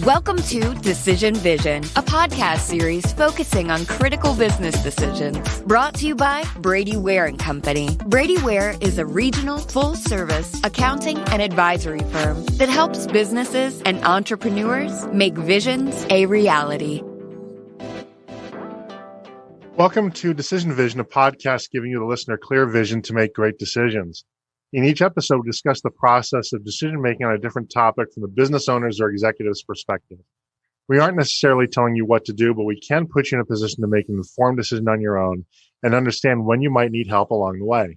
Welcome to Decision Vision, a podcast series focusing on critical business decisions. Brought to you by Brady Ware & Company. Brady Ware is a regional, full-service accounting and advisory firm that helps businesses and entrepreneurs make visions a reality. Welcome to Decision Vision, a podcast giving you, the listener, clear vision to make great decisions. In each episode, we discuss the process of decision-making on a different topic from the business owner's or executive's perspective. We aren't necessarily telling you what to do, but we can put you in a position to make an informed decision on your own and understand when you might need help along the way.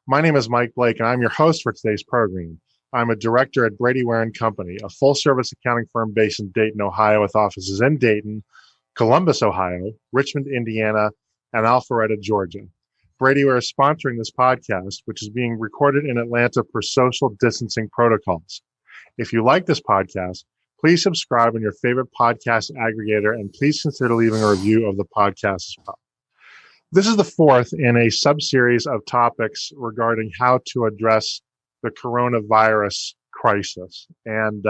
My name is Mike Blake, and I'm your host for today's program. I'm a director at Brady Ware & Company, a full-service accounting firm based in Dayton, Ohio, with offices in Dayton, Columbus, Ohio, Richmond, Indiana, and Alpharetta, Georgia. Brady Ware is sponsoring this podcast, which is being recorded in Atlanta per social distancing protocols. If you like this podcast, please subscribe on your favorite podcast aggregator, and please consider leaving a review of the podcast as well. This is the fourth in a sub-series of topics regarding how to address the coronavirus crisis. And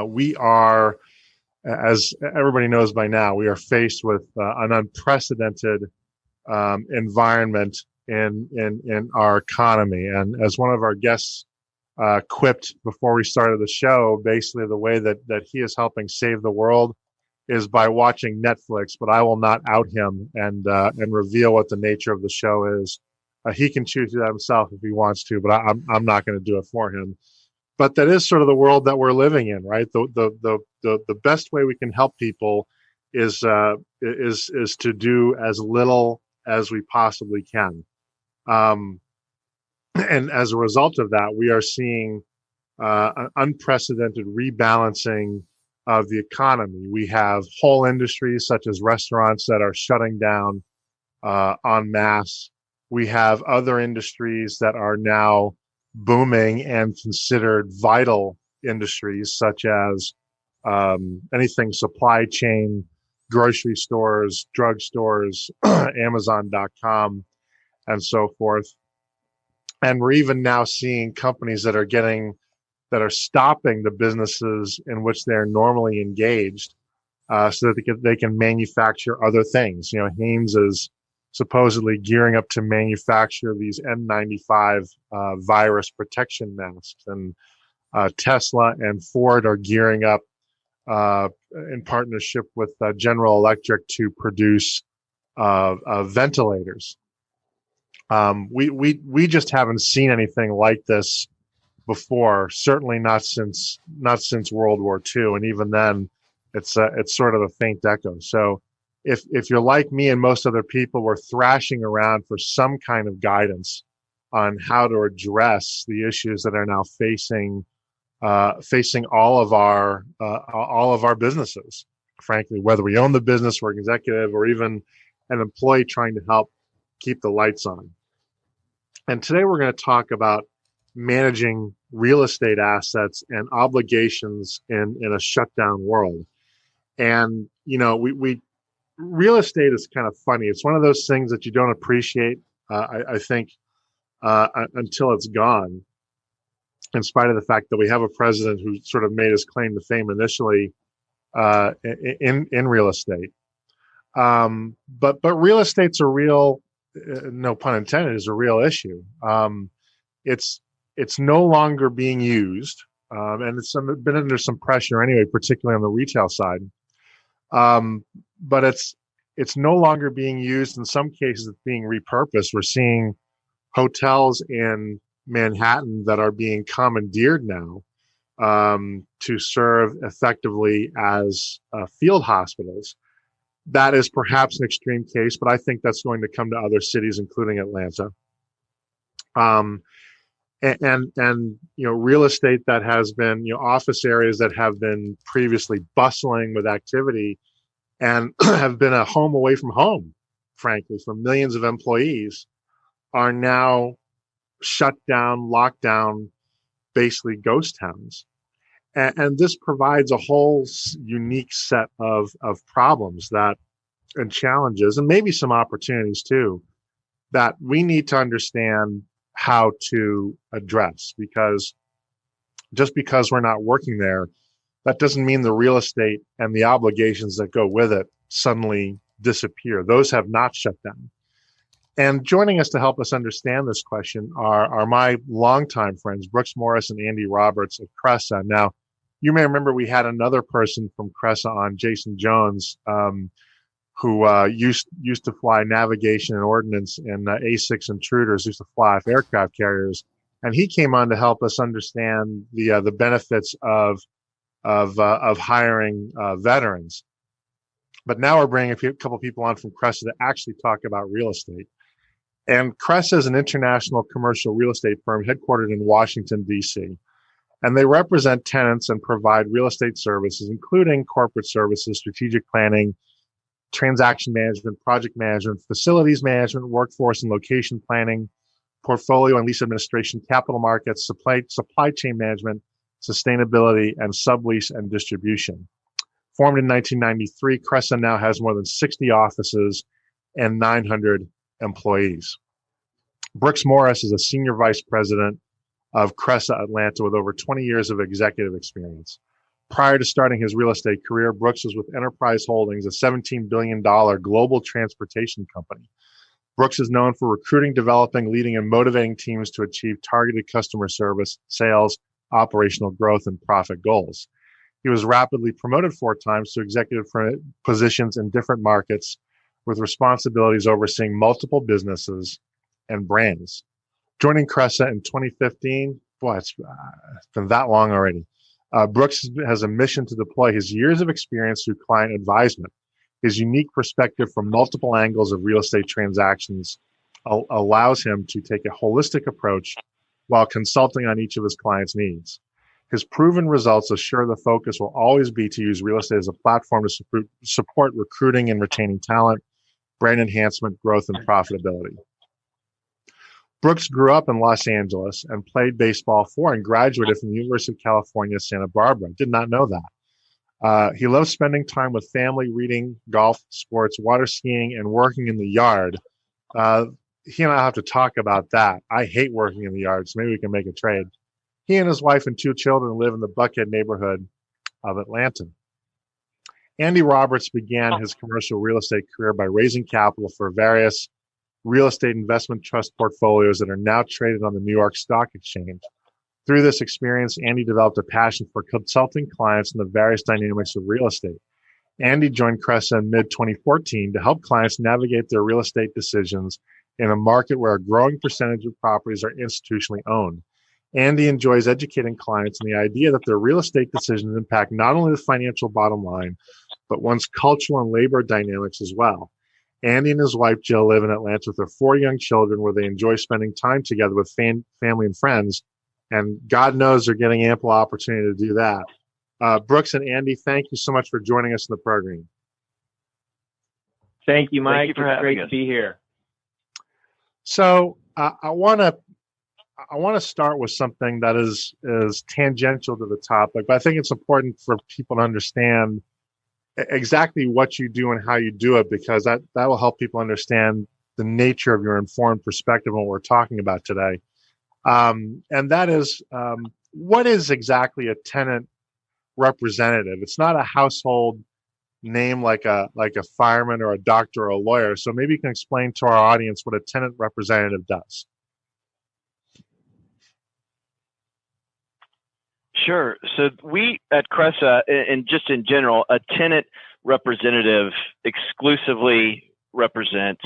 we are, as everybody knows by now, we are faced with an unprecedented environment in our economy. And as one of our guests quipped before we started the show, basically the way that he is helping save the world is by watching Netflix, but I will not out him and reveal what the nature of the show is. He can choose that himself if he wants to, but I'm not going to do it for him. But that is sort of the world that we're living in, right? The best way we can help people is to do as little as we possibly can. And as a result of that, we are seeing an unprecedented rebalancing of the economy. We have whole industries such as restaurants that are shutting down en masse. We have other industries that are now booming and considered vital industries, such as anything supply chain, grocery stores, drugstores, Amazon.com, and so forth. And we're even now seeing companies that are stopping the businesses in which they're normally engaged, so that they can manufacture other things. You know, Hanes is supposedly gearing up to manufacture these N95 virus protection masks, and Tesla and Ford are gearing up in partnership with General Electric to produce ventilators. We just haven't seen anything like this before. Certainly not since World War II, and even then, it's sort of a faint echo. So, if you're like me and most other people, we're thrashing around for some kind of guidance on how to address the issues that are now facing all of our businesses, frankly, whether we own the business or executive or even an employee trying to help keep the lights on. And today we're going to talk about managing real estate assets and obligations in a shutdown world. And, you know, we real estate is kind of funny. It's one of those things that you don't appreciate, I think, until it's gone, in spite of the fact that we have a president who sort of made his claim to fame initially in real estate. But real estate's a real, no pun intended, is a real issue. It's no longer being used, and it's been under some pressure anyway, particularly on the retail side. But it's no longer being used. In some cases, it's being repurposed. We're seeing hotels in Manhattan that are being commandeered now to serve effectively as field hospitals. That is perhaps an extreme case, but I think that's going to come to other cities, including Atlanta. And you know, real estate that has been, you know, office areas that have been previously bustling with activity and have been a home away from home, frankly, for millions of employees, are now shut down, locked down, basically ghost towns. And this provides a whole unique set of problems and challenges, and maybe some opportunities too, that we need to understand how to address, because just because we're not working there that doesn't mean the real estate and the obligations that go with it suddenly disappear. Those have not shut down. And joining us to help us understand this question are my longtime friends, Brooks Morris and Andy Roberts of Cresa. Now, you may remember we had another person from Cresa on, Jason Jones, who used to fly navigation and ordnance in A6 intruders, used to fly off aircraft carriers, and he came on to help us understand the benefits of hiring veterans. But now we're bringing a couple people on from Cresa to actually talk about real estate. And Cresa is an international commercial real estate firm headquartered in Washington, D.C. And they represent tenants and provide real estate services, including corporate services, strategic planning, transaction management, project management, facilities management, workforce and location planning, portfolio and lease administration, capital markets, supply chain management, sustainability, and sublease and distribution. Formed in 1993, Cresa now has more than 60 offices and 900 employees. Brooks Morris is a senior vice president of Cresa Atlanta with over 20 years of executive experience. Prior to starting his real estate career, Brooks was with Enterprise Holdings, a $17 billion global transportation company. Brooks is known for recruiting, developing, leading, and motivating teams to achieve targeted customer service, sales, operational growth, and profit goals. He was rapidly promoted 4 times to executive positions in different markets, with responsibilities overseeing multiple businesses and brands. Joining Cresa in 2015, boy, it's been that long already. Brooks has a mission to deploy his years of experience through client advisement. His unique perspective from multiple angles of real estate transactions allows him to take a holistic approach while consulting on each of his clients' needs. His proven results assure the focus will always be to use real estate as a platform to support recruiting and retaining talent, brand enhancement, growth, and profitability. Brooks grew up in Los Angeles and played baseball for and graduated from the University of California, Santa Barbara. Did not know that. He loves spending time with family, reading, golf, sports, water skiing, and working in the yard. He and I have to talk about that. I hate working in the yard, so maybe we can make a trade. He and his wife and 2 children live in the Buckhead neighborhood of Atlanta. Andy Roberts began his commercial real estate career by raising capital for various real estate investment trust portfolios that are now traded on the New York Stock Exchange. Through this experience, Andy developed a passion for consulting clients in the various dynamics of real estate. Andy joined Cresa in mid-2014 to help clients navigate their real estate decisions in a market where a growing percentage of properties are institutionally owned. Andy enjoys educating clients on the idea that their real estate decisions impact not only the financial bottom line, but one's cultural and labor dynamics as well. Andy and his wife, Jill, live in Atlanta with their 4 young children, where they enjoy spending time together with family and friends. And God knows they're getting ample opportunity to do that. Brooks and Andy, thank you so much for joining us in the program. Thank you, Mike. Thank you for it's great having us. to be here. So I want to start with something that is tangential to the topic, but I think it's important for people to understand exactly what you do and how you do it, because that will help people understand the nature of your informed perspective on what we're talking about today. And that is, what is exactly a tenant representative? It's not a household name like a fireman or a doctor or a lawyer. So maybe you can explain to our audience what a tenant representative does. Sure. So we at Cresa, and just in general, a tenant representative exclusively represents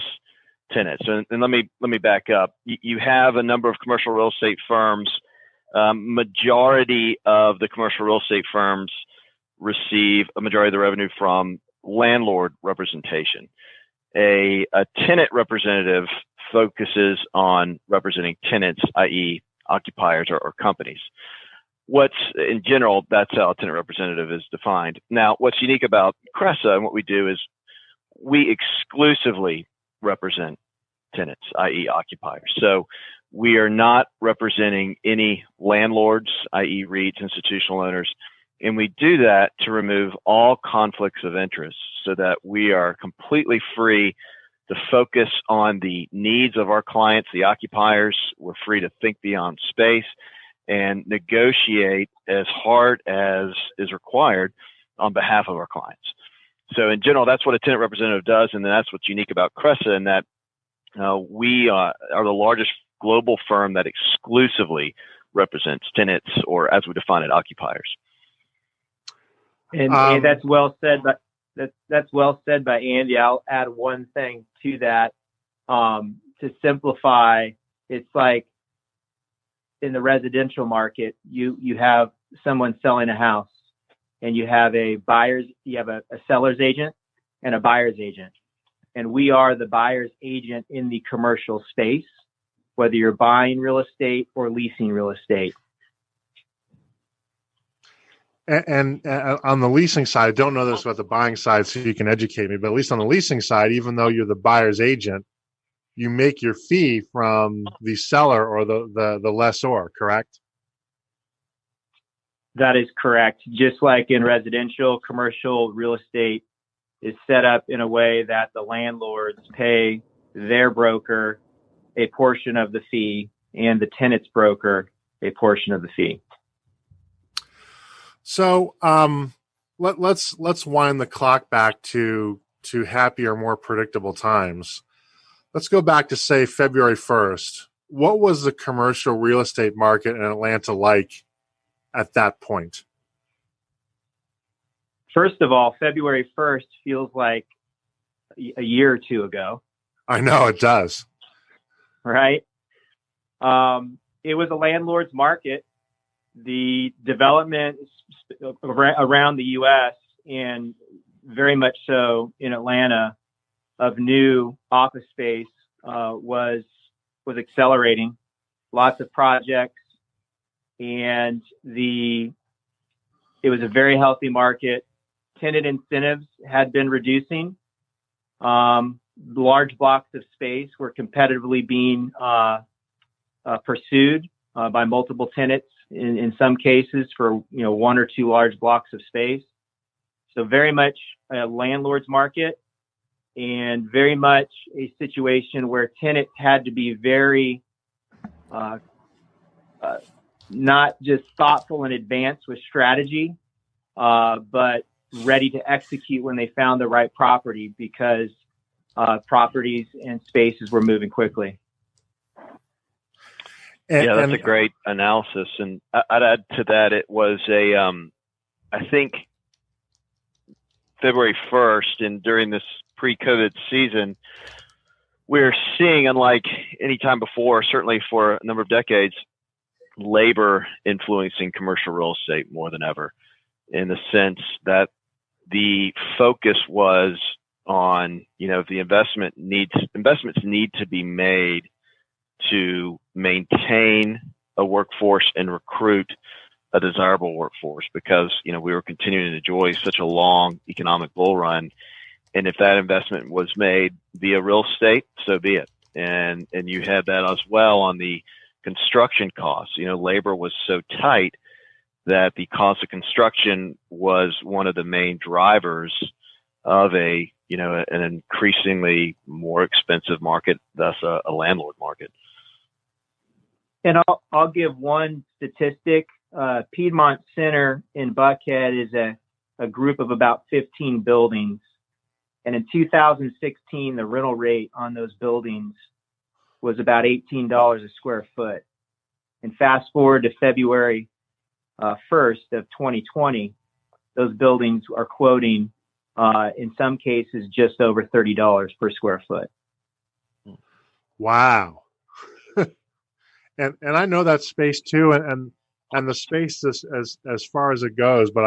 tenants. And let me back up. You have a number of commercial real estate firms. Majority of the commercial real estate firms receive a majority of the revenue from landlord representation. A tenant representative focuses on representing tenants, i.e. occupiers or companies. In general, that's how a tenant representative is defined. Now, what's unique about Cresa and what we do is we exclusively represent tenants, i.e. occupiers. So we are not representing any landlords, i.e. REITs, institutional owners, and we do that to remove all conflicts of interest so that we are completely free to focus on the needs of our clients, the occupiers. We're free to think beyond space. and negotiate as hard as is required on behalf of our clients. So in general, that's what a tenant representative does, and that's what's unique about Cresa, in that we are the largest global firm that exclusively represents tenants, or as we define it, occupiers. And that's well said. But that's well said by Andy. I'll add one thing to that. To simplify, it's like in the residential market, you have someone selling a house, and you have a seller's agent and a buyer's agent. And we are the buyer's agent in the commercial space, whether you're buying real estate or leasing real estate. And on the leasing side, I don't know this about the buying side, so you can educate me, but at least on the leasing side, even though you're the buyer's agent, you make your fee from the seller or the lessor, correct? That is correct. Just like in residential, commercial real estate is set up in a way that the landlords pay their broker a portion of the fee and the tenant's broker a portion of the fee. So let's wind the clock back to happier, more predictable times. Let's go back to, say, February 1st. What was the commercial real estate market in Atlanta like at that point? First of all, February 1st feels like a year or two ago. I know it does. Right? It was a landlord's market. The development around the U.S. and very much so in Atlanta of new office space was accelerating. Lots of projects, and it was a very healthy market. Tenant incentives had been reducing. Large blocks of space were competitively being pursued by multiple tenants in some cases for one or two large blocks of space. So very much a landlord's market, and very much a situation where tenants had to be very not just thoughtful in advance with strategy, but ready to execute when they found the right property, because properties and spaces were moving quickly. That's a great analysis. And I'd add to that, it was I think February 1st, and during this pre-COVID season, we're seeing, unlike any time before, certainly for a number of decades, labor influencing commercial real estate more than ever, in the sense that the focus was on, the investments need to be made to maintain a workforce and recruit a desirable workforce, because, we were continuing to enjoy such a long economic bull run. And if that investment was made via real estate, so be it. And you had that as well on the construction costs. Labor was so tight that the cost of construction was one of the main drivers of an increasingly more expensive market, thus a landlord market. And I'll give one statistic. Piedmont Center in Buckhead is a group of about 15 buildings. And in 2016, the rental rate on those buildings was about $18 a square foot. And fast forward to February 1st of 2020, those buildings are quoting, in some cases, just over $30 per square foot. Wow. And I know that space too, and the space as far as it goes, but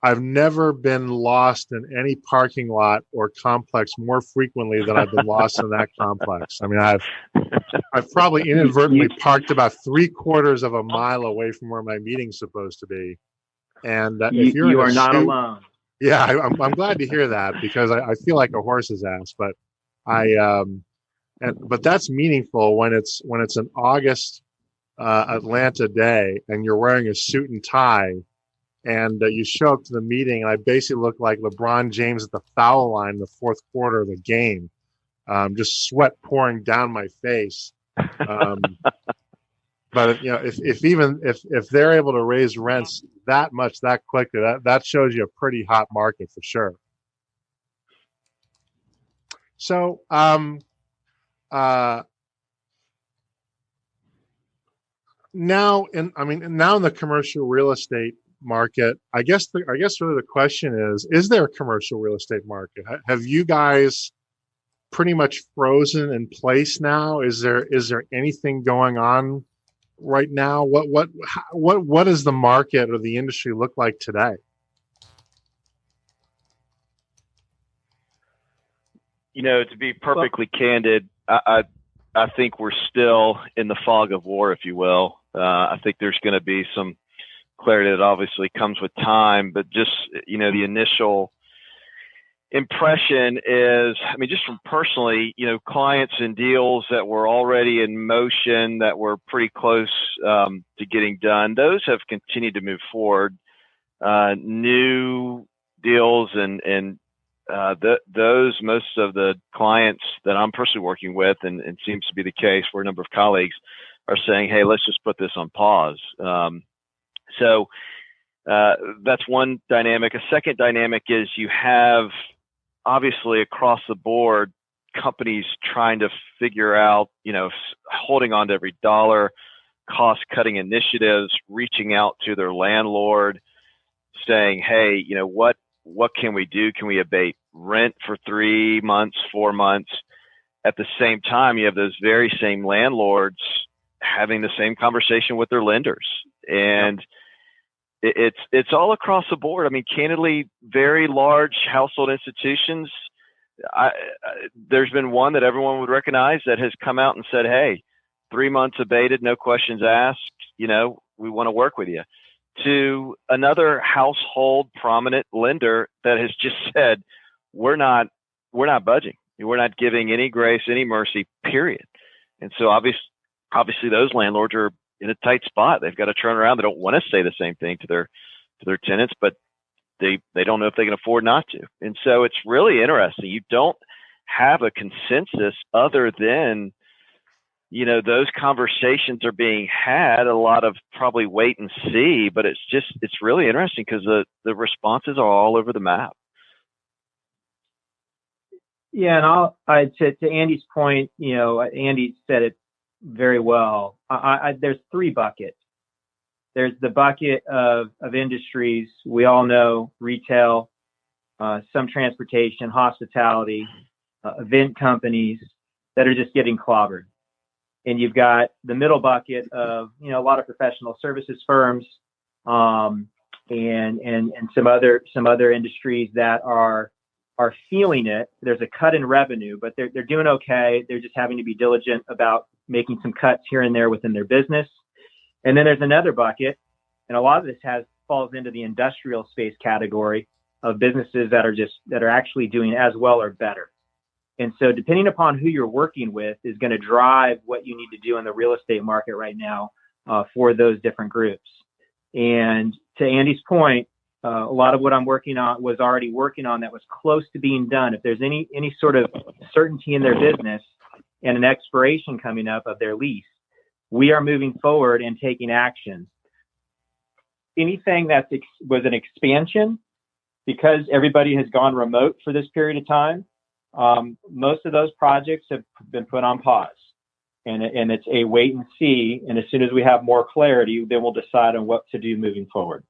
I've never been lost in any parking lot or complex more frequently than I've been lost in that complex. I mean, I've probably inadvertently parked about 3/4 of a mile away from where my meeting's supposed to be. And if you are not alone. Yeah, I'm glad to hear that, because I feel like a horse's ass. But but that's meaningful when it's an August Atlanta day and you're wearing a suit and tie. And you show up to the meeting, and I basically look like LeBron James at the foul line in the fourth quarter of the game, just sweat pouring down my face. But if they're able to raise rents that much that quickly, that shows you a pretty hot market for sure. So now in the commercial real estate market, I guess really the question is there a commercial real estate market? Have you guys pretty much frozen in place now? Is there anything going on right now? What does the market or the industry look like today? To be perfectly candid, I think we're still in the fog of war, if you will. I think there's going to be some clarity that obviously comes with time, but just, the initial impression is, just from personally, clients and deals that were already in motion that were pretty close to getting done, those have continued to move forward. New deals and those, most of the clients that I'm personally working with, and seems to be the case for a number of colleagues, are saying, hey, let's just put this on pause. So that's one dynamic. A second dynamic is you have, obviously, across the board, companies trying to figure out, holding on to every dollar, cost-cutting initiatives, reaching out to their landlord, saying, hey, what can we do? Can we abate rent for 3 months, 4 months? At the same time, you have those very same landlords having the same conversation with their lenders. And it's all across the board. Candidly, very large household institutions. There's been one that everyone would recognize that has come out and said, hey, 3 months abated, no questions asked. We want to work with you. To another household prominent lender that has just said, we're not budging. We're not giving any grace, any mercy, period. And so obviously those landlords are in a tight spot. They've got to turn around. They don't want to say the same thing to their tenants, but they don't know if they can afford not to. And so it's really interesting. You don't have a consensus other than, those conversations are being had, a lot of probably wait and see, but it's really interesting because the responses are all over the map. Yeah. And to Andy's point, Andy said it very well. There's 3 buckets. There's the bucket of industries. We all know retail, some transportation, hospitality, event companies that are just getting clobbered. And you've got the middle bucket of, a lot of professional services firms, and some other industries that are feeling it. There's a cut in revenue, but they're doing okay. They're just having to be diligent about making some cuts here and there within their business. And then there's another bucket, and a lot of this falls into the industrial space category of businesses that are actually doing as well or better. And so depending upon who you're working with is going to drive what you need to do in the real estate market right now for those different groups. And to Andy's point, a lot of what I'm working on was already working on that was close to being done. If there's any sort of certainty in their business and an expiration coming up of their lease, we are moving forward and taking action. Anything that was an expansion, because everybody has gone remote for this period of time, most of those projects have been put on pause, and it's a wait and see. And as soon as we have more clarity, then we'll decide on what to do moving forward.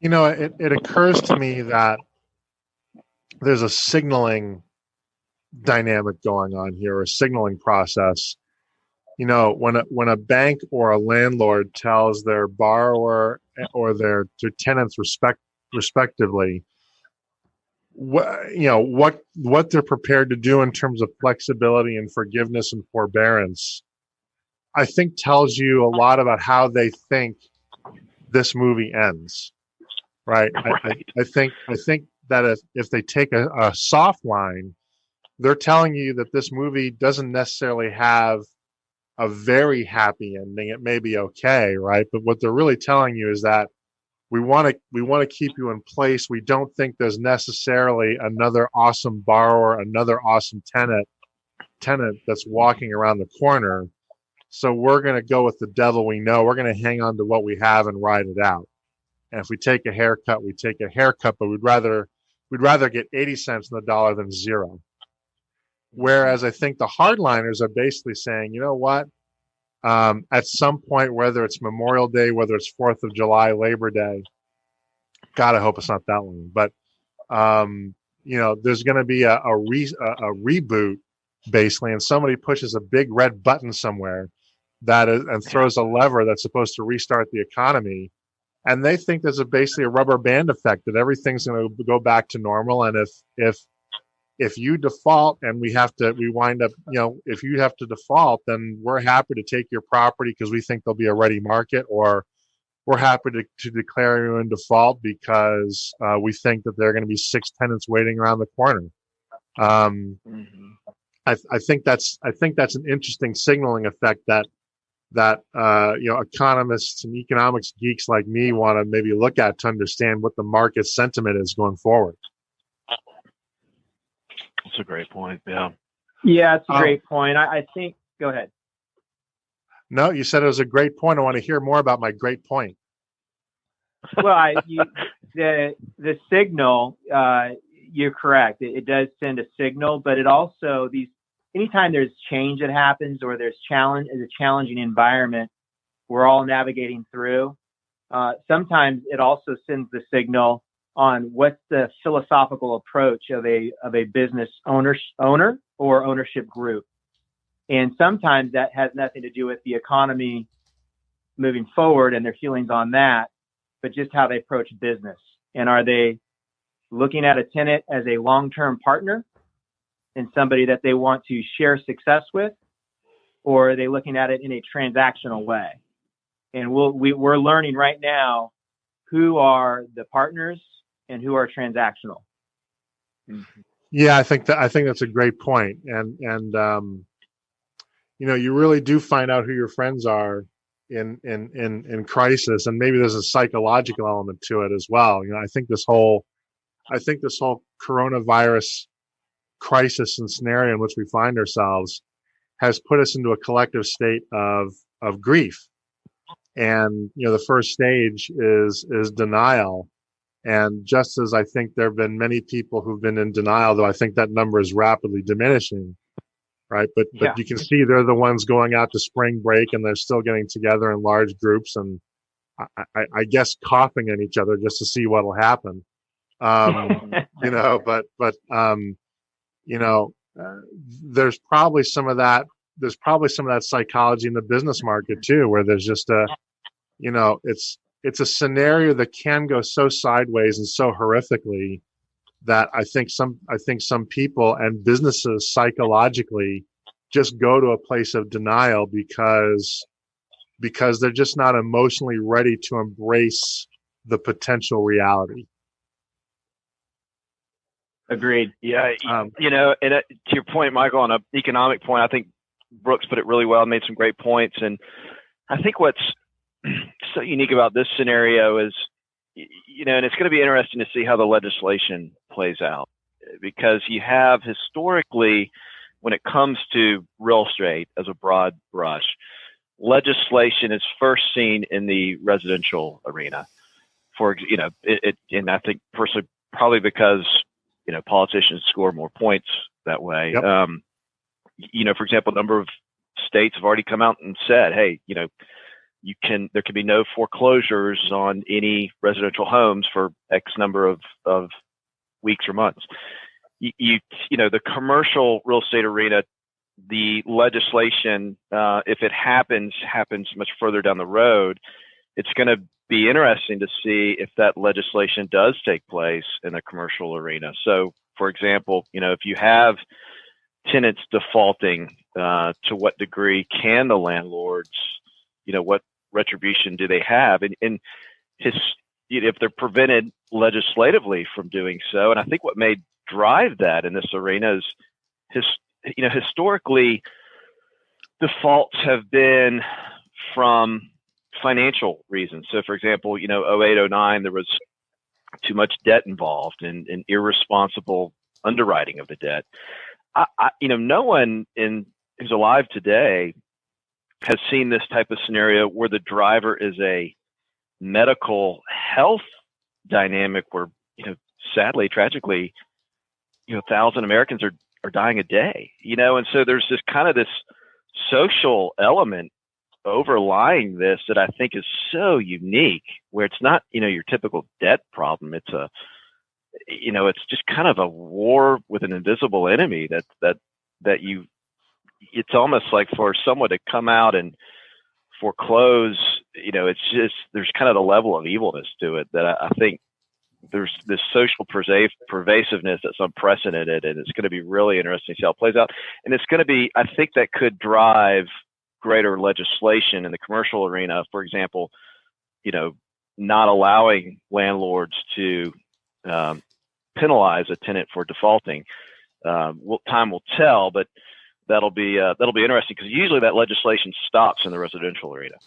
It occurs to me that there's a signaling dynamic going on here, a signaling process. When a bank or a landlord tells their borrower or their tenants respectively, what they're prepared to do in terms of flexibility and forgiveness and forbearance, I think tells you a lot about how they think this movie ends, right? Right. I think that if they take a soft line, they're telling you that this movie doesn't necessarily have a very happy ending. It may be okay, right? But what they're really telling you is that we want to keep you in place. We don't think there's necessarily another awesome borrower, another awesome tenant that's walking around the corner. So we're going to go with the devil we know. We're going to hang on to what we have and ride it out. And if we take a haircut, we take a haircut, but we'd rather get 80 cents on the dollar than zero. Whereas I think the hardliners are basically saying, you know what? At some point, whether it's Memorial Day, whether it's 4th of July, Labor Day, God, I hope it's not that long. But, there's going to be a reboot, basically, and somebody pushes a big red button somewhere and throws a lever that's supposed to restart the economy. And they think there's basically a rubber band effect that everything's going to go back to normal. And if you default and if you have to default, then we're happy to take your property because we think there'll be a ready market, or we're happy to declare you in default because we think that there are going to be 6 tenants waiting around the corner. I think that's an interesting signaling effect that economists and economics geeks like me want to maybe look at to understand what the market sentiment is going forward. That's a great point. Yeah. Yeah, it's a great point. I think, go ahead. No, you said it was a great point. I want to hear more about my great point. Well, the signal, you're correct. It does send a signal, but it also, anytime there's change that happens or there's a challenging environment we're all navigating through, sometimes it also sends the signal on what's the philosophical approach of a business owner or ownership group. And sometimes that has nothing to do with the economy moving forward and their feelings on that, but just how they approach business. And are they looking at a tenant as a long-term partner and somebody that they want to share success with, or are they looking at it in a transactional way? And we're learning right now who are the partners and who are transactional. Yeah, I think that's a great point. And you really do find out who your friends are in crisis, and maybe there's a psychological element to it as well. I think this whole coronavirus crisis and scenario in which we find ourselves has put us into a collective state of grief. And the first stage is denial. And just as I think there have been many people who've been in denial, though I think that number is rapidly diminishing, right? But you can see they're the ones going out to spring break, and they're still getting together in large groups, and I guess coughing at each other just to see what'll happen. There's probably some of that. There's probably some of that psychology in the business market too, where there's just it's a scenario that can go so sideways and so horrifically that I think some people and businesses psychologically just go to a place of denial because they're just not emotionally ready to embrace the potential reality. Agreed. Yeah. And to your point, Michael, on an economic point, I think Brooks put it really well, made some great points. And I think what's so unique about this scenario is, and it's going to be interesting to see how the legislation plays out, because you have historically, when it comes to real estate as a broad brush, legislation is first seen in the residential arena. And I think personally, probably because, politicians score more points that way. Yep. For example, a number of states have already come out and said, hey, there can be no foreclosures on any residential homes for X number of weeks or months. The commercial real estate arena, the legislation, if it happens much further down the road, it's going to be interesting to see if that legislation does take place in the commercial arena. So, for example, if you have tenants defaulting, to what degree can the landlords, what retribution do they have? And if they're prevented legislatively from doing so, and I think what may drive that in this arena is, historically, defaults have been from financial reasons. So, for example, 08, 09, there was too much debt involved and irresponsible underwriting of the debt. No one who's alive today has seen this type of scenario where the driver is a medical health dynamic where, sadly, tragically, 1,000 Americans are dying a day, and so there's this kind of this social element overlying this that I think is so unique, where it's not, your typical debt problem. It's it's just kind of a war with an invisible enemy it's almost like for someone to come out and foreclose, it's just, there's kind of the level of evilness to it that I think there's this social pervasiveness that's unprecedented, and it's going to be really interesting to see how it plays out. And it's going to be, I think that could drive greater legislation in the commercial arena. For example, not allowing landlords to penalize a tenant for defaulting. Time will tell, but that'll be interesting, because usually that legislation stops in the residential arena.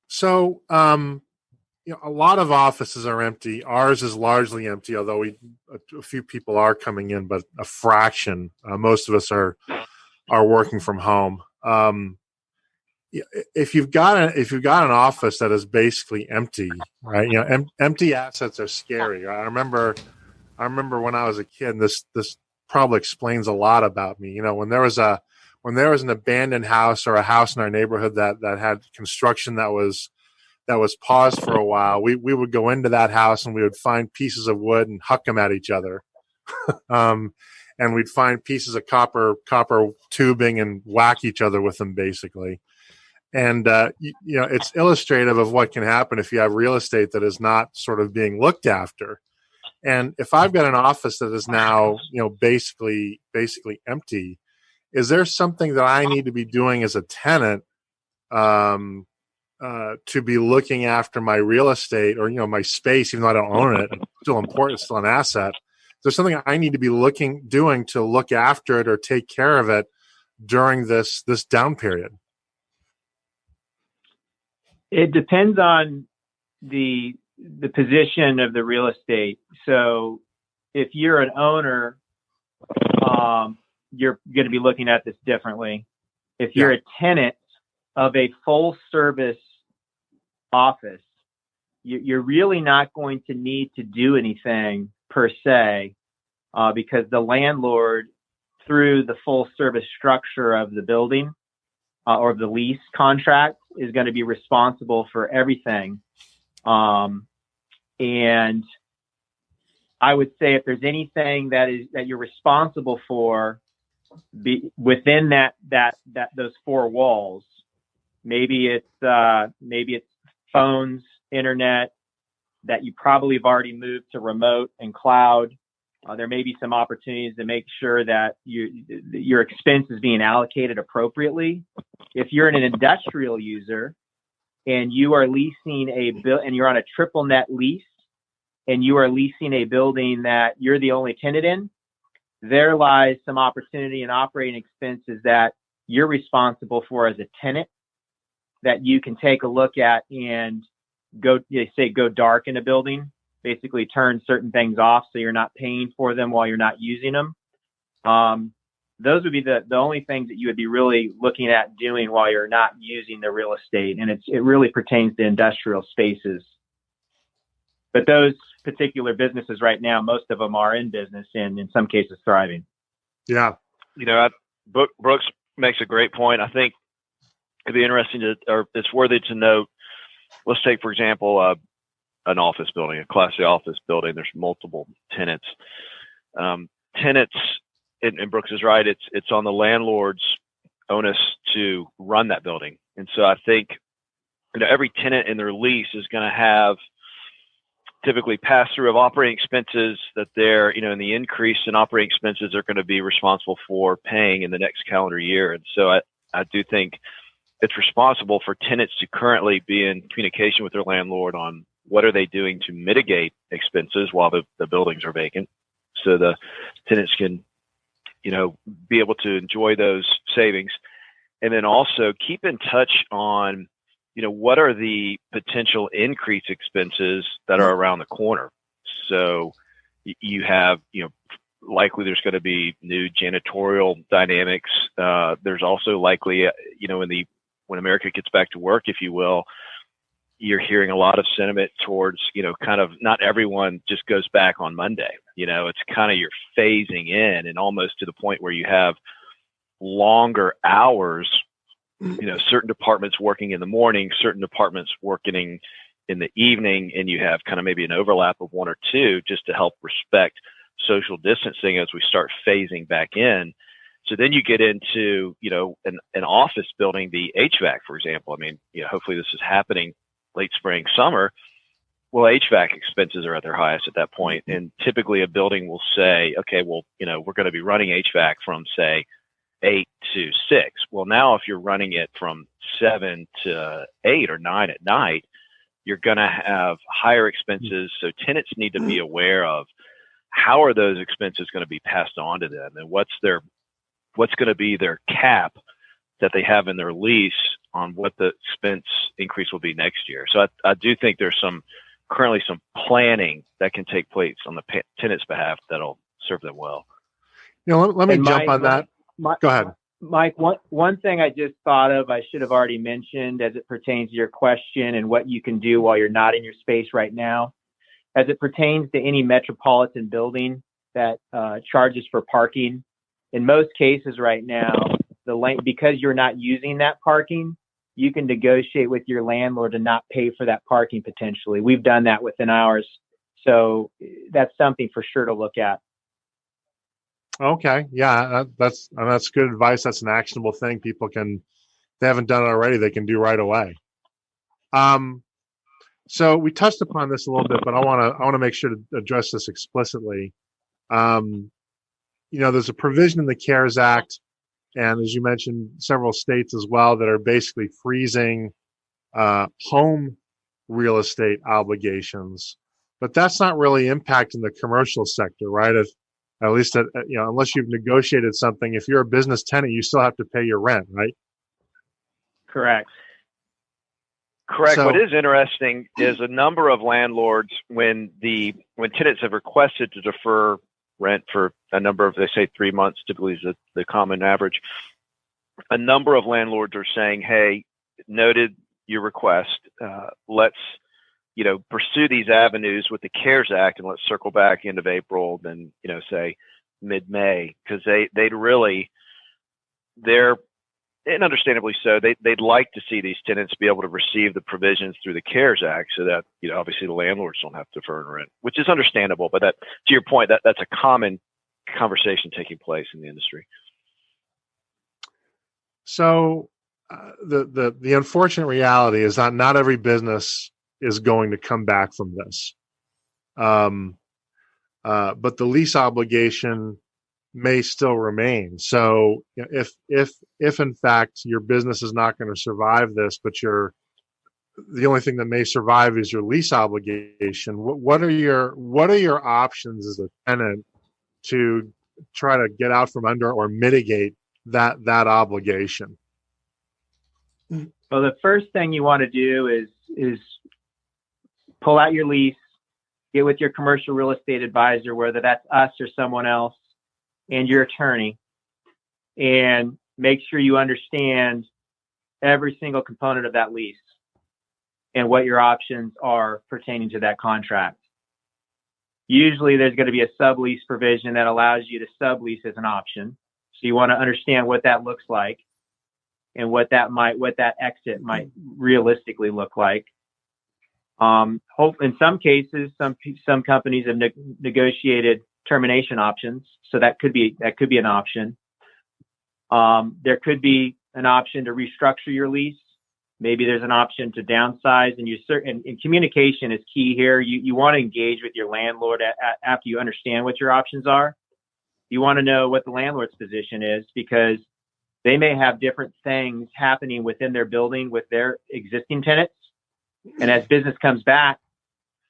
So, a lot of offices are empty. Ours is largely empty, although a few people are coming in, but a fraction. Most of us are working from home. If you've got an office that is basically empty, right? Empty assets are scary. I remember when I was a kid. This probably explains a lot about me. When there was an abandoned house or a house in our neighborhood that had construction that was paused for a while, we would go into that house and we would find pieces of wood and huck them at each other. And we'd find pieces of copper tubing and whack each other with them, basically. And, it's illustrative of what can happen if you have real estate that is not sort of being looked after. And if I've got an office that is now, basically empty, is there something that I need to be doing as a tenant to be looking after my real estate or, my space, even though I don't own it? It's still important, it's still an asset. There's something I need to be doing to look after it or take care of it during this down period? It depends on the position of the real estate. So if you're an owner, you're going to be looking at this differently. If you're a tenant of a full service office, you're really not going to need to do anything per se, because the landlord, through the full service structure of the building or the lease contract, is going to be responsible for everything. And I would say if there's anything that you're responsible for within those four walls, maybe it's phones, internet, that you probably have already moved to remote and cloud. There may be some opportunities to make sure that your expense is being allocated appropriately. If you're an industrial user and you are leasing and you're on a triple net lease and you are leasing a building that you're the only tenant in, there lies some opportunity and operating expenses that you're responsible for as a tenant that you can take a look at and go dark in a building, basically turn certain things off so you're not paying for them while you're not using them. Those would be the only things that you would be really looking at doing while you're not using the real estate. And it really pertains to industrial spaces. But those particular businesses right now, most of them are in business and in some cases thriving. Yeah. Brooks makes a great point. I think it'd be interesting it's worthy to note. Let's take, for example, an office building, a Class A office building. There's multiple tenants. Tenants, and Brooks is right, it's on the landlord's onus to run that building. And so I think every tenant in their lease is going to have typically pass through of operating expenses that they're, and the increase in operating expenses are going to be responsible for paying in the next calendar year. And so I do think it's responsible for tenants to currently be in communication with their landlord on what are they doing to mitigate expenses while the buildings are vacant, so the tenants can, be able to enjoy those savings. And then also keep in touch on, what are the potential increased expenses that are around the corner. So you have, likely there's going to be new janitorial dynamics. There's also likely, in the when America gets back to work, if you will, you're hearing a lot of sentiment towards, kind of not everyone just goes back on Monday. It's kind of you're phasing in, and almost to the point where you have longer hours, certain departments working in the morning, certain departments working in the evening, and you have kind of maybe an overlap of one or two just to help respect social distancing as we start phasing back in. So then you get into, an office building, the HVAC, for example. I mean, hopefully this is happening late spring, summer. Well, HVAC expenses are at their highest at that point. And typically a building will say, okay, well, we're going to be running HVAC from, say, 8 to 6. Well, now if you're running it from 7 to 8 or 9 at night, you're going to have higher expenses. So tenants need to be aware of how are those expenses going to be passed on to them, and what's going to be their cap that they have in their lease on what the expense increase will be next year. So I do think there's currently some planning that can take place on the tenant's behalf that'll serve them well. Let me jump on that. Go ahead. Mike, one thing I just thought of, I should have already mentioned as it pertains to your question and what you can do while you're not in your space right now, as it pertains to any metropolitan building that charges for parking. In most cases right now, because you're not using that parking, you can negotiate with your landlord to not pay for that parking potentially. We've done that within ours. So that's something for sure to look at. Okay. Yeah, that's good advice. That's an actionable thing people can, if they haven't done it already, they can do right away. So we touched upon this a little bit, but I want to make sure to address this explicitly. There's a provision in the CARES Act, and as you mentioned, several states as well that are basically freezing home real estate obligations, but that's not really impacting the commercial sector, right? At least, unless you've negotiated something, if you're a business tenant, you still have to pay your rent, right? Correct. So, what is interesting is a number of landlords, when tenants have requested to defer rent for a number of, they say 3 months, typically is the common average. A number of landlords are saying, hey, noted your request. Let's, pursue these avenues with the CARES Act, and let's circle back end of April, then, say mid-May, because and understandably so, they'd like to see these tenants be able to receive the provisions through the CARES Act so that, obviously the landlords don't have to defer rent, which is understandable. But that, to your point, that's a common conversation taking place in the industry. So the unfortunate reality is that not every business is going to come back from this. But the lease obligation may still remain. So if in fact your business is not going to survive this, but the only thing that may survive is your lease obligation, what are your options as a tenant to try to get out from under or mitigate that obligation? Well, the first thing you want to do is pull out your lease, get with your commercial real estate advisor, whether that's us or someone else, and your attorney, and make sure you understand every single component of that lease and what your options are pertaining to that contract. Usually there's going to be a sublease provision that allows you to sublease as an option. So you want to understand what that looks like and what that exit might realistically look like. In some cases, some companies have negotiated termination options, so that could be an option. There could be an option to restructure your lease. Maybe there's an option to downsize, and communication is key here. You want to engage with your landlord after you understand what your options are. You want to know what the landlord's position is, because they may have different things happening within their building with their existing tenants. And as business comes back,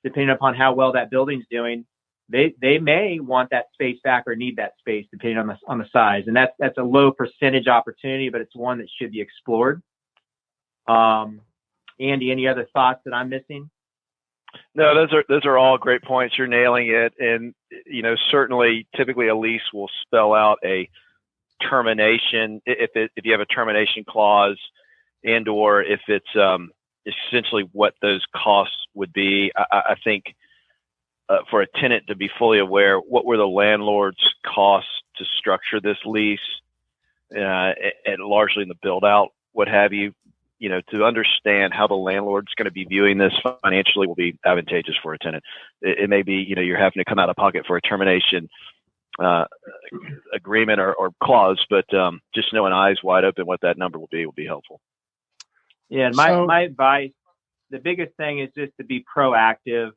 depending upon how well that building's doing, they may want that space back or need that space depending on the size. And that's a low percentage opportunity, but it's one that should be explored. Andy, any other thoughts that I'm missing? No, those are all great points. You're nailing it. And, certainly typically a lease will spell out a termination. If you have a termination clause, and or if it's essentially what those costs would be. I think for a tenant to be fully aware, what were the landlord's costs to structure this lease, and largely in the build out, what have you, to understand how the landlord's going to be viewing this financially will be advantageous for a tenant. It may be, you're having to come out of pocket for a termination agreement or clause, but just knowing eyes wide open what that number will be helpful. Yeah, and my advice, the biggest thing is just to be proactive,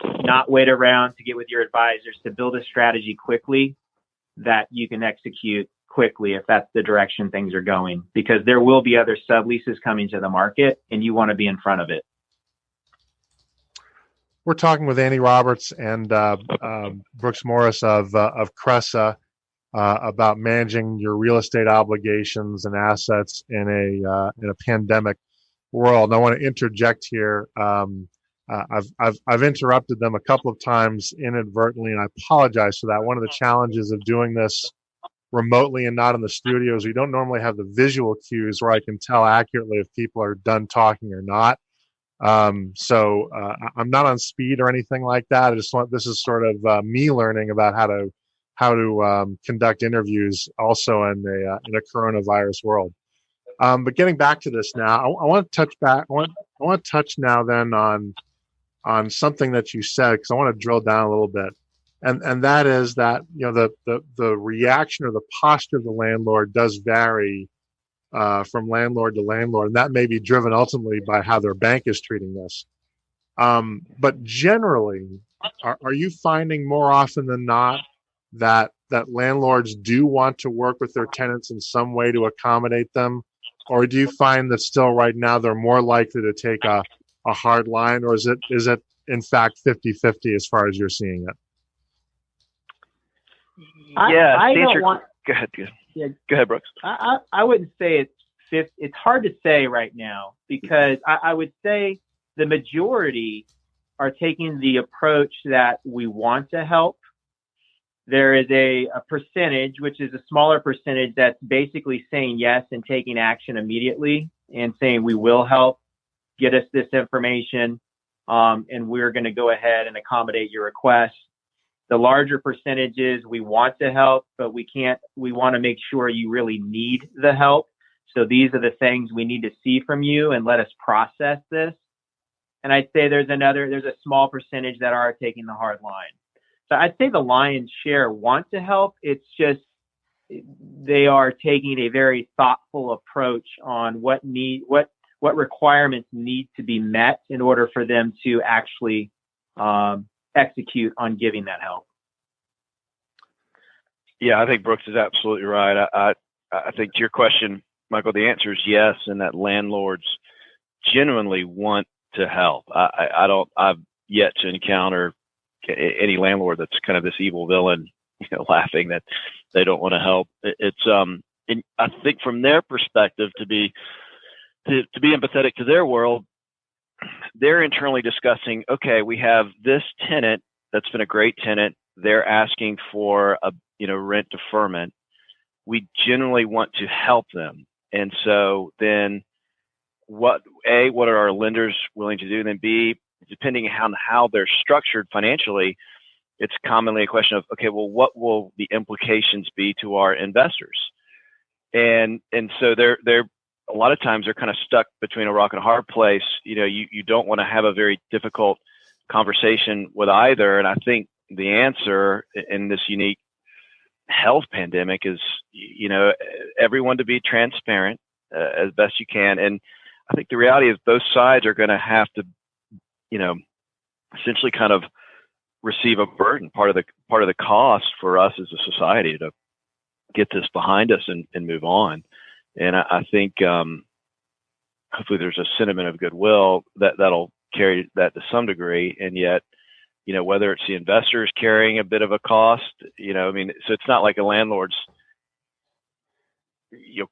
not wait around to get with your advisors, to build a strategy quickly that you can execute quickly if that's the direction things are going, because there will be other subleases coming to the market and you want to be in front of it. We're talking with Andy Roberts and Brooks Morris of Cresa about managing your real estate obligations and assets in a pandemic world. And I want to interject here. I've interrupted them a couple of times inadvertently, and I apologize for that. One of the challenges of doing this remotely and not in the studios, we don't normally have the visual cues where I can tell accurately if people are done talking or not. So I'm not on speed or anything like that. This is sort of me learning about how to conduct interviews also in a coronavirus world. But getting back to this now, I want to touch back. I want to touch now then on something that you said, because I want to drill down a little bit. And that is that, the reaction or the posture of the landlord does vary from landlord to landlord, and that may be driven ultimately by how their bank is treating this. But generally, are you finding more often than not that landlords do want to work with their tenants in some way to accommodate them, or do you find that still right now they're more likely to take a hard line, or is it in fact 50-50 as far as you're seeing it? Yeah, I don't want. Go ahead. Yeah, go ahead, Brooks. I wouldn't say it's hard to say right now, because I would say the majority are taking the approach that we want to help. There is a percentage, which is a smaller percentage, that's basically saying yes and taking action immediately and saying we will help, get us this information, and we're going to go ahead and accommodate your request. The larger percentages, we want to help, but we want to make sure you really need the help. So these are the things we need to see from you and let us process this. And I'd say there's a small percentage that are taking the hard line. So I'd say the lion's share want to help. It's just they are taking a very thoughtful approach on what requirements need to be met in order for them to actually execute on giving that help. Yeah, I think Brooks is absolutely right. I think to your question, Michael, the answer is yes, and that landlords genuinely want to help. I've yet to encounter any landlord that's kind of this evil villain, laughing that they don't want to help. It's and I think from their perspective, to be empathetic to their world, they're internally discussing, okay, we have this tenant that's been a great tenant. They're asking for a rent deferment. We generally want to help them. And so then what are our lenders willing to do? And then B, depending on how they're structured financially, it's commonly a question of, okay, well, what will the implications be to our investors? And so they're a lot of times they're kind of stuck between a rock and a hard place. You don't want to have a very difficult conversation with either. And I think the answer in this unique health pandemic is, everyone to be transparent as best you can. And I think the reality is both sides are going to have to, essentially kind of receive a burden, part of the cost for us as a society to get this behind us and move on. And I think hopefully there's a sentiment of goodwill that'll carry that to some degree. And yet, whether it's the investors carrying a bit of a cost, so it's not like a landlord's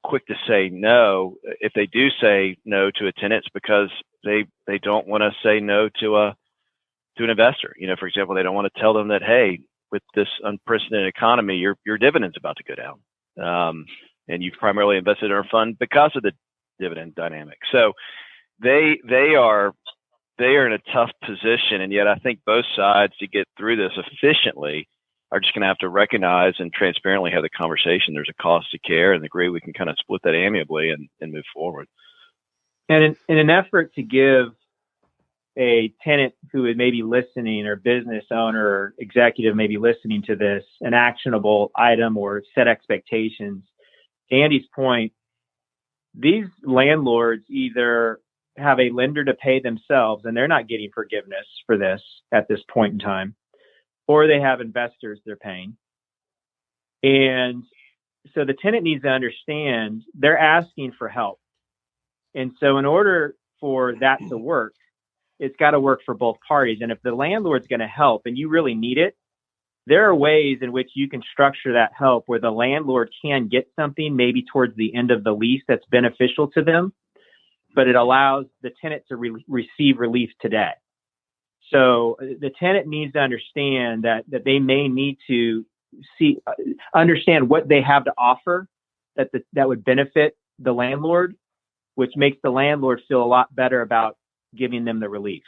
quick to say no. If they do say no to a tenant, it's because they don't want to say no to an investor. For example, they don't want to tell them that, hey, with this unprecedented economy, your dividend's about to go down. And you've primarily invested in our fund because of the dividend dynamic. So they are in a tough position, and yet I think both sides, to get through this efficiently, are just going to have to recognize and transparently have the conversation. There's a cost to care, and agree we can kind of split that amicably and move forward. And in an effort to give a tenant who is maybe listening, or business owner or executive maybe listening to this, an actionable item or set expectations, to Andy's point, these landlords either have a lender to pay themselves, and they're not getting forgiveness for this at this point in time, or they have investors they're paying. And so the tenant needs to understand they're asking for help. And so in order for that to work, it's got to work for both parties. And if the landlord's going to help and you really need it, there are ways in which you can structure that help where the landlord can get something maybe towards the end of the lease that's beneficial to them, but it allows the tenant to receive relief today. So the tenant needs to understand that they may need to understand what they have to offer that would benefit the landlord, which makes the landlord feel a lot better about giving them the relief.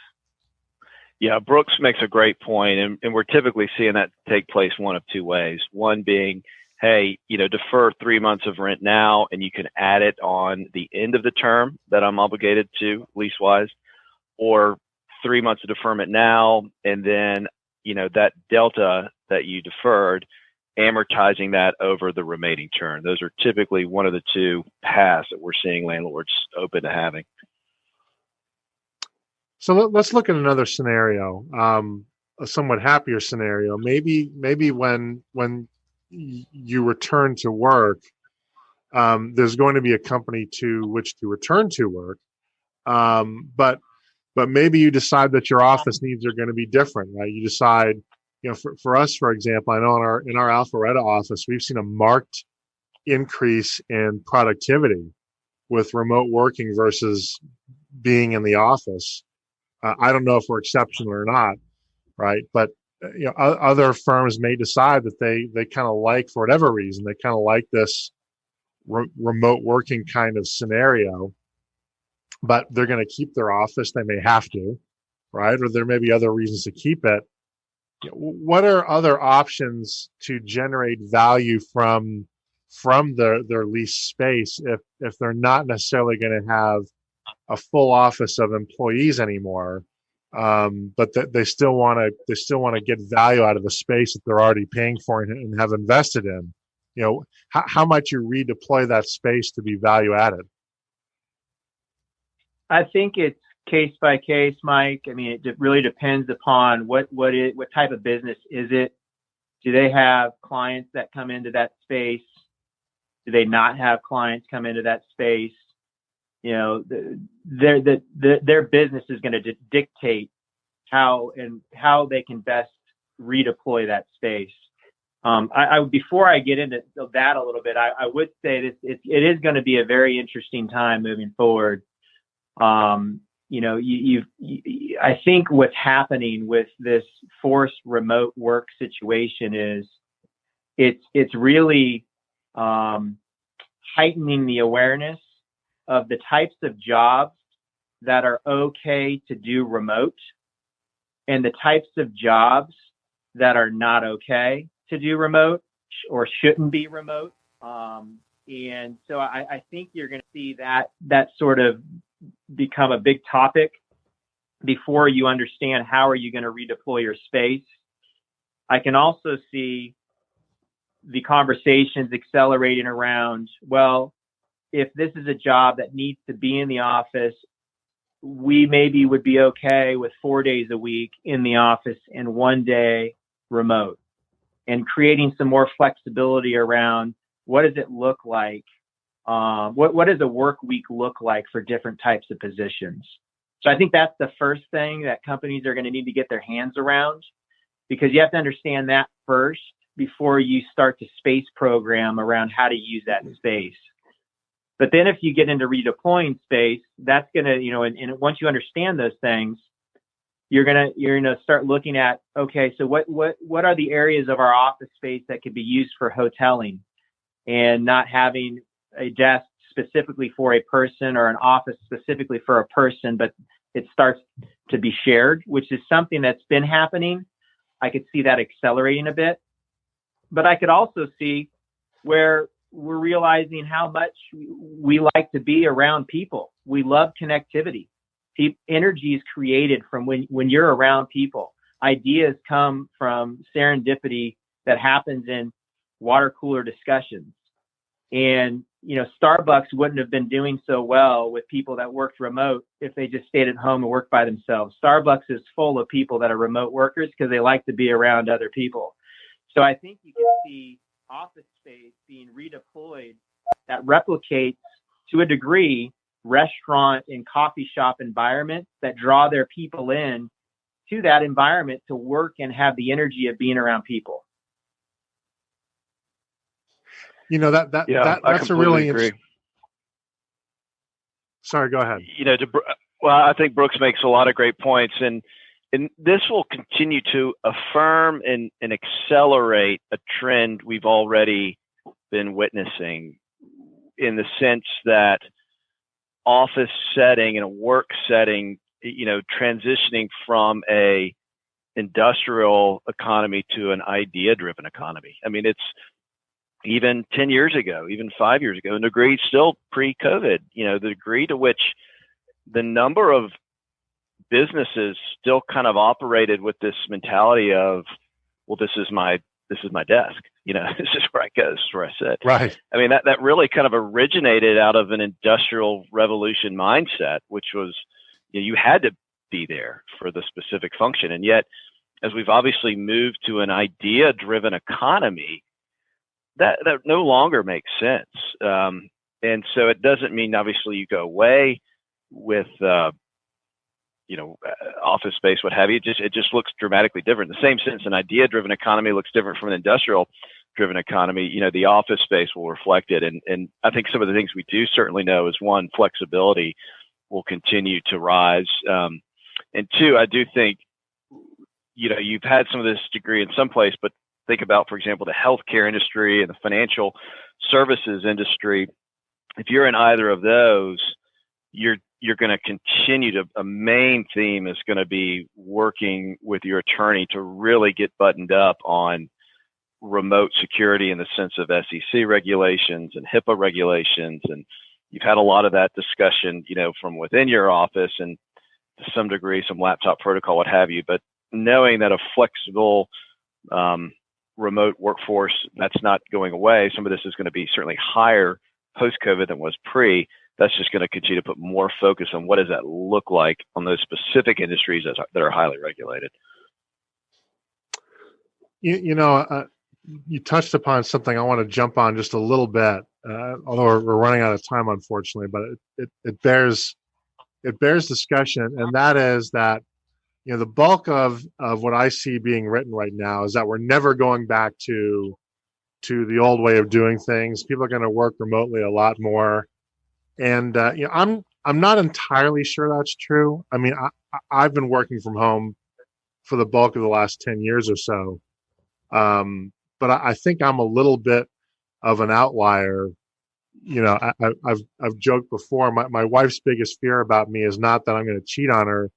Yeah, Brooks makes a great point, and we're typically seeing that take place one of two ways. One being, hey, defer 3 months of rent now, and you can add it on the end of the term that I'm obligated to lease-wise, or 3 months of deferment now, and then, that delta that you deferred, amortizing that over the remaining term. Those are typically one of the two paths that we're seeing landlords open to having. So let's look at another scenario, a somewhat happier scenario. Maybe when you return to work, there's going to be a company to which to return to work, but maybe you decide that your office needs are going to be different, right? You decide, for us, for example, I know in our Alpharetta office, we've seen a marked increase in productivity with remote working versus being in the office. I don't know if we're exceptional or not, right? But other firms may decide that they kind of like, for whatever reason, they kind of like this remote working kind of scenario, but they're going to keep their office. They may have to, right? Or there may be other reasons to keep it. What are other options to generate value from their lease space if they're not necessarily going to have a full office of employees anymore, but they still want to get value out of the space that they're already paying for and have invested in? How might you redeploy that space to be value added? I think it's case by case, Mike. I mean, it really depends upon what type of business is it. Do they have clients that come into that space? Do they not have clients come into that space? Their business is going to dictate how they can best redeploy that space. Before I get into that a little bit, I would say it is going to be a very interesting time moving forward. I think what's happening with this forced remote work situation is it's really heightening the awareness of the types of jobs that are okay to do remote and the types of jobs that are not okay to do remote or shouldn't be remote. And so I think you're going to see that sort of become a big topic before you understand how are you going to redeploy your space. I can also see the conversations accelerating around, well, if this is a job that needs to be in the office, we maybe would be okay with 4 days a week in the office and 1 day remote, and creating some more flexibility around what does it look like? What does a work week look like for different types of positions? So I think that's the first thing that companies are going to need to get their hands around, because you have to understand that first before you start to space program around how to use that space. But then if you get into redeploying space, that's going to, and once you understand those things, you're going to start looking at, okay, so what are the areas of our office space that could be used for hoteling and not having a desk specifically for a person or an office specifically for a person, but it starts to be shared, which is something that's been happening. I could see that accelerating a bit, but I could also see where we're realizing how much we like to be around people. We love connectivity. Energy is created from when you're around people. Ideas come from serendipity that happens in water cooler discussions. And, Starbucks wouldn't have been doing so well with people that worked remote if they just stayed at home and worked by themselves. Starbucks is full of people that are remote workers because they like to be around other people. So I think you can see office space being redeployed that replicates, to a degree, restaurant and coffee shop environments that draw their people in to that environment to work and have the energy of being around people. That's a really interesting. Sorry, go ahead. I think Brooks makes a lot of great points, and this will continue to affirm and accelerate a trend we've already been witnessing, in the sense that office setting and a work setting, transitioning from a industrial economy to an idea-driven economy. I mean, it's even 10 years ago, even 5 years ago, and the degree still pre-COVID, the degree to which the number of businesses still kind of operated with this mentality of, well, this is my desk, this is where I go, this is where I sit. Right. I mean, that really kind of originated out of an industrial revolution mindset, which was, you had to be there for the specific function. And yet, as we've obviously moved to an idea-driven economy, that no longer makes sense. And so it doesn't mean, obviously, you go away with, office space, what have you. It just looks dramatically different. In the same sense, an idea-driven economy looks different from an industrial-driven economy. The office space will reflect it. And I think some of the things we do certainly know is, one, flexibility will continue to rise. And two, I do think, you've had some of this degree in some place, but think about, for example, the healthcare industry and the financial services industry. If you're in either of those, you're going to continue to, a main theme is going to be working with your attorney to really get buttoned up on remote security in the sense of SEC regulations and HIPAA regulations. And you've had a lot of that discussion, from within your office and to some degree, some laptop protocol, what have you. But knowing that a flexible, remote workforce, that's not going away. Some of this is going to be certainly higher post-COVID than was pre. That's just going to continue to put more focus on what does that look like on those specific industries that are highly regulated. You touched upon something I want to jump on just a little bit, although we're running out of time, unfortunately, but it bears discussion, and that is that the bulk of what I see being written right now is that we're never going back to the old way of doing things. People are going to work remotely a lot more, and I'm not entirely sure that's true. I mean, I've been working from home for the bulk of the last 10 years or so, but I think I'm a little bit of an outlier. I've joked before. My wife's biggest fear about me is not that I'm going to cheat on her,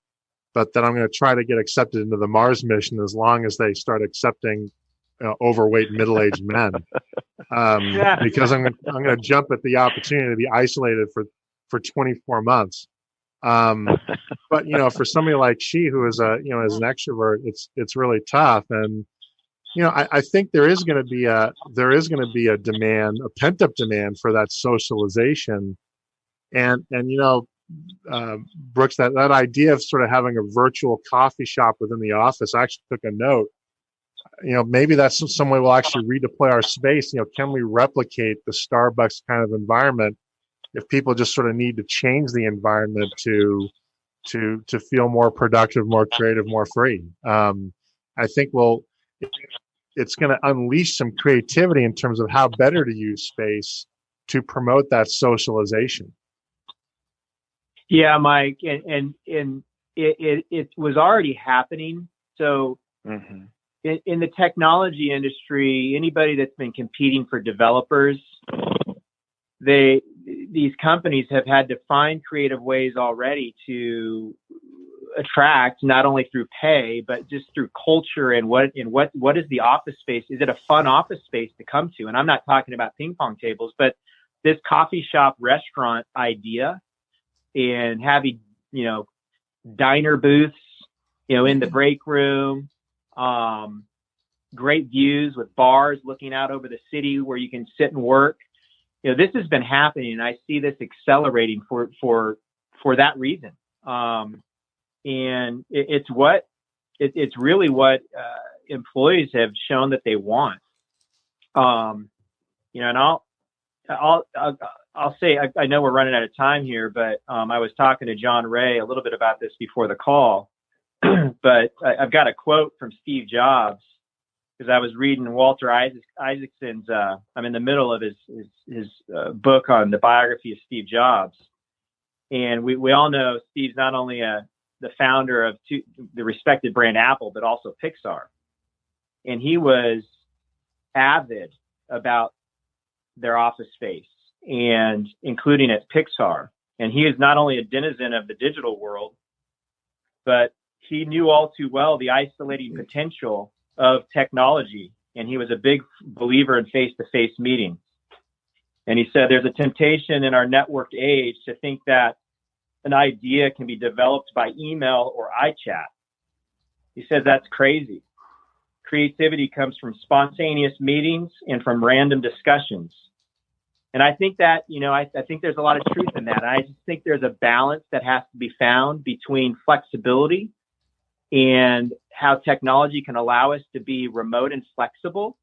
but that I'm going to try to get accepted into the Mars mission as long as they start accepting overweight middle-aged men, because I'm going to jump at the opportunity to be isolated for 24 months. But for somebody like she, who is as an extrovert, it's really tough. And I think there is going to be a demand, a pent-up demand for that socialization, and Brooks, that idea of sort of having a virtual coffee shop within the office. I actually took a note. Maybe that's some way we'll actually redeploy our space. Can we replicate the Starbucks kind of environment if people just sort of need to change the environment to feel more productive, more creative, more free? I think it's going to unleash some creativity in terms of how better to use space to promote that socialization. Yeah, Mike, and it was already happening. So in the technology industry, anybody that's been competing for developers, they these companies have had to find creative ways already to attract, not only through pay, but just through culture and what is the office space? Is it a fun office space to come to? And I'm not talking about ping pong tables, but this coffee shop restaurant idea and having, diner booths, in the break room, great views with bars looking out over the city where you can sit and work. This has been happening, and I see this accelerating for that reason. And it's really what employees have shown that they want. And I'll say, I know we're running out of time here, but I was talking to John Ray a little bit about this before the call, but I've got a quote from Steve Jobs, because I was reading Walter Isaacson's, I'm in the middle of his book on the biography of Steve Jobs. And we all know Steve's not only the founder of the respected brand Apple, but also Pixar. And he was avid about their office space, and including at Pixar. And he is not only a denizen of the digital world, but he knew all too well the isolating potential of technology. And he was a big believer in face-to-face meetings. And he said, there's a temptation in our networked age to think that an idea can be developed by email or iChat. He said, that's crazy. Creativity comes from spontaneous meetings and from random discussions. And I think that, I think there's a lot of truth in that. I just think there's a balance that has to be found between flexibility and how technology can allow us to be remote and flexible,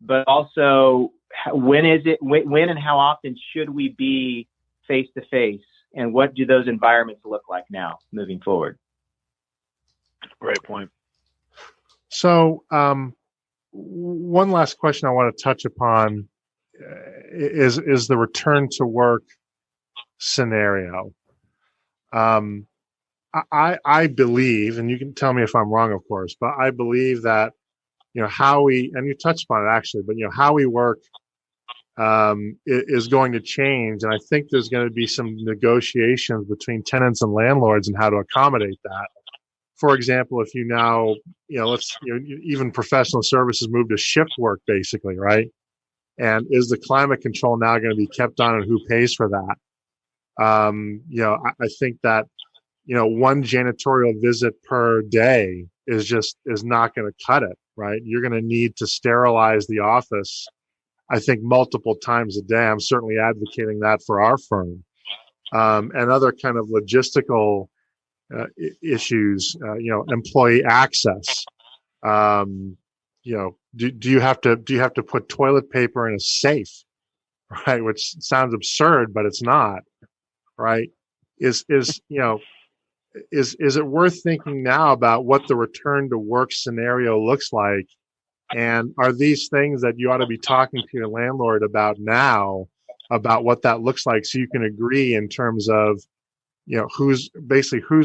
but also when and how often should we be face to face, and what do those environments look like now moving forward? Great point. So, one last question I want to touch upon is the return to work scenario. I believe, and you can tell me if I'm wrong, of course, but I believe that, how we, and you touched upon it actually, but, how we work is going to change. And I think there's going to be some negotiations between tenants and landlords and how to accommodate that. For example, if you now, even professional services move to shift work, basically, right? And is the climate control now going to be kept on, and who pays for that? I think that, one janitorial visit per day is not going to cut it, right? You're going to need to sterilize the office, I think, multiple times a day. I'm certainly advocating that for our firm. And other kind of logistical issues, employee access. Do you have to put toilet paper in a safe, right? Which sounds absurd, but it's not, right? Is it worth thinking now about what the return to work scenario looks like? And are these things that you ought to be talking to your landlord about now, about what that looks like, so you can agree in terms of, who's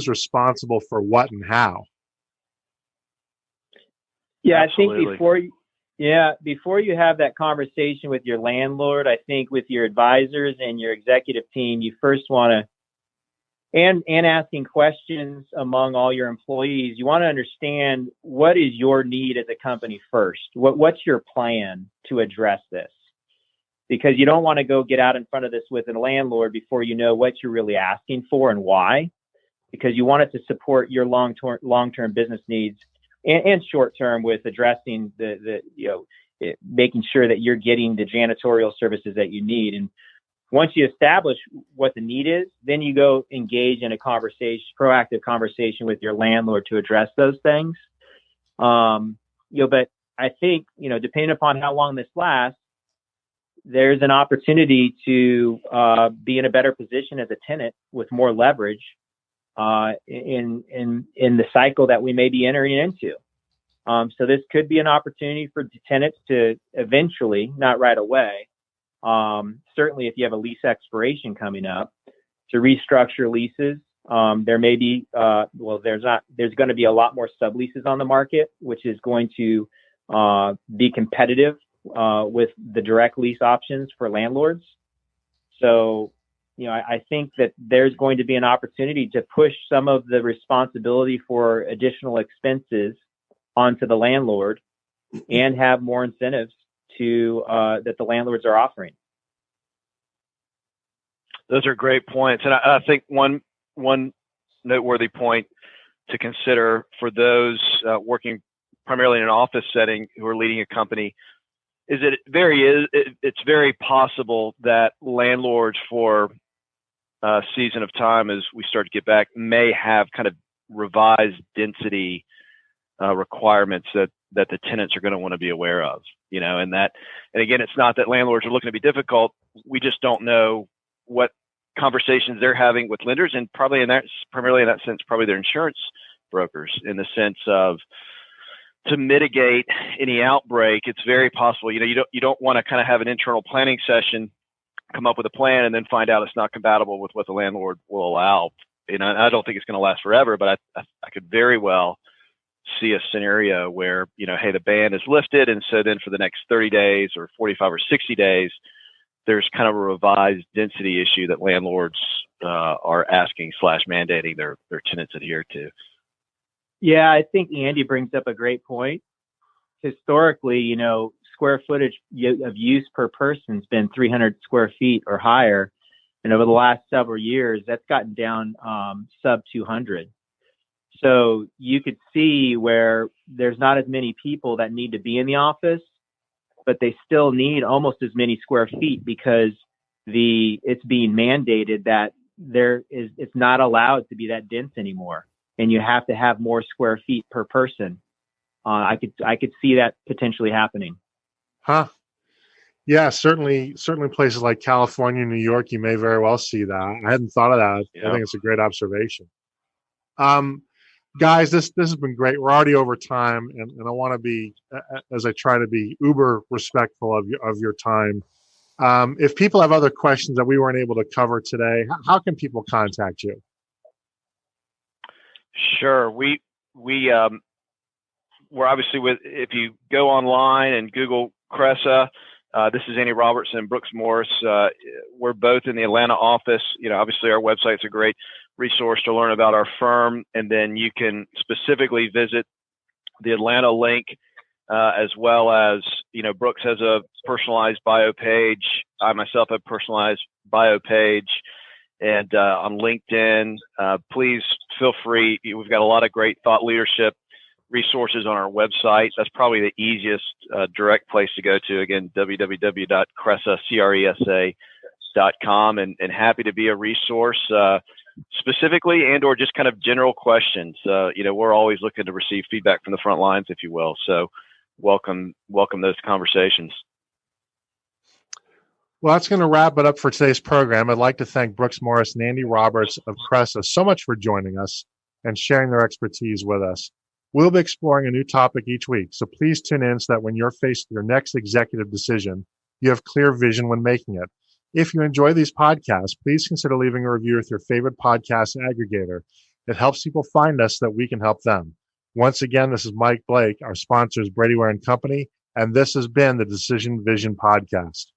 responsible for what and how? Yeah, Absolutely. I think before you have that conversation with your landlord, I think with your advisors and your executive team, you first want to, and asking questions among all your employees, you want to understand what is your need as a company first. What's your plan to address this? Because you don't want to go get out in front of this with a landlord before you know what you're really asking for and why, because you want it to support your long-term business needs and short-term with addressing making sure that you're getting the janitorial services that you need. And once you establish what the need is, then you go engage in a proactive conversation with your landlord to address those things. But I think, depending upon how long this lasts, there's an opportunity to be in a better position as a tenant with more leverage in the cycle that we may be entering into. So this could be an opportunity for tenants to eventually, not right away, certainly if you have a lease expiration coming up, to restructure leases. There may be, there's going to be a lot more subleases on the market, which is going to be competitive with the direct lease options for landlords. So, I think that there's going to be an opportunity to push some of the responsibility for additional expenses onto the landlord and have more incentives that the landlords are offering. Those are great points. And I think one noteworthy point to consider for those working primarily in an office setting who are leading a company is that it's very possible that landlords for a season of time as we start to get back may have kind of revised density requirements that the tenants are going to want to be aware of, and again, it's not that landlords are looking to be difficult. We just don't know what conversations they're having with lenders, and primarily in that sense, probably their insurance brokers, in the sense of to mitigate any outbreak. It's very possible, you don't want to kind of have an internal planning session, come up with a plan, and then find out it's not compatible with what the landlord will allow. And I don't think it's going to last forever, but I could very well see a scenario where, hey, the ban is lifted, and so then for the next 30 days or 45 or 60 days, there's kind of a revised density issue that landlords are asking / mandating their tenants adhere to. Yeah, I think Andy brings up a great point. Historically, square footage of use per person has been 300 square feet or higher. And over the last several years, that's gotten down sub 200. So you could see where there's not as many people that need to be in the office, but they still need almost as many square feet because it's being mandated that it's not allowed to be that dense anymore. And you have to have more square feet per person. I could see that potentially happening. Huh. Yeah, certainly places like California, New York, you may very well see that. I hadn't thought of that. Yeah. I think it's a great observation. Guys, this has been great. We're already over time, and I want to be, as I try to be, uber respectful of your time. If people have other questions that we weren't able to cover today, how can people contact you? Sure. We're obviously if you go online and Google Cresa, this is Andy Robertson and Brooks Morris. We're both in the Atlanta office. Obviously our website's a great resource to learn about our firm, and then you can specifically visit the Atlanta link, as well as, Brooks has a personalized bio page. I myself have a personalized bio page, and on LinkedIn, please feel free. We've got a lot of great thought leadership resources on our website. That's probably the easiest direct place to go to. Again, www.cresa.com, and happy to be a resource specifically and or just kind of general questions. We're always looking to receive feedback from the front lines, if you will. So welcome those conversations. Well, that's going to wrap it up for today's program. I'd like to thank Brooks Morris and Andy Roberts of Cresa so much for joining us and sharing their expertise with us. We'll be exploring a new topic each week, so please tune in so that when you're faced with your next executive decision, you have clear vision when making it. If you enjoy these podcasts, please consider leaving a review with your favorite podcast aggregator. It helps people find us so that we can help them. Once again, this is Mike Blake. Our sponsor is Brady Ware & Company, and this has been the Decision Vision Podcast.